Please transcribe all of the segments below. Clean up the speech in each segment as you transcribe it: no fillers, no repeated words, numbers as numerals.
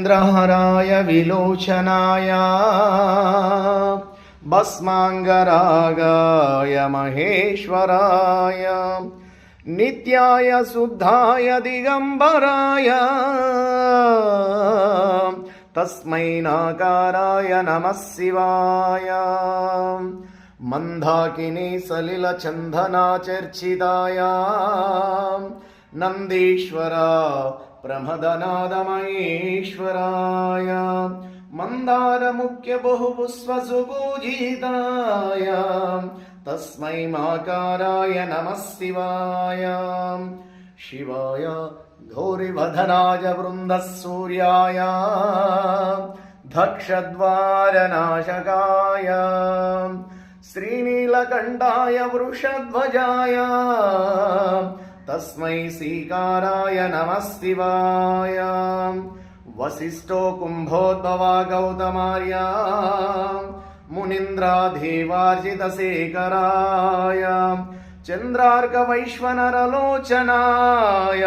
चन्द्रहराय विलोचनाय भस्माङ्गरागाय महेश्वराय नित्याय शुद्धाय दिगम्बराय तस्मै नाकाराय नमः शिवाय मंदाकिनी सलिलचन्दनाचर्चिताय नन्दीश्वर प्रमदनादमहेश्वराय मंदारमुख्य बहुपुष्पसुपूजिताय तस्मै माकाराय नमः शिवाय शिवाय घोरिवदनाय वृन्दसूर्याय दक्षद्वारनाशकाय श्रीनीलकण्ठाय वृषध्वजाय तस्मै श्रीकाराय नमः शिवाय वसिष्ठो कुम्भोद्भवा गौतमार्य मुनीन्द्राधीवार्जितशेखराय चन्द्रार्कवैश्वनरलोचनाय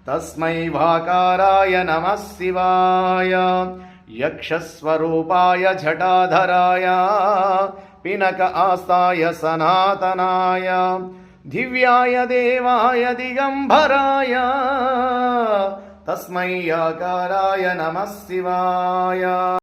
तस्मै वाकाराय नमः शिवाय यक्षस्वरूपाय जटाधराय पिनक आस्ताय सनातनाय दिव्याय देवाय दिगंबराय तस्मै आकाराय नमः शिवाय।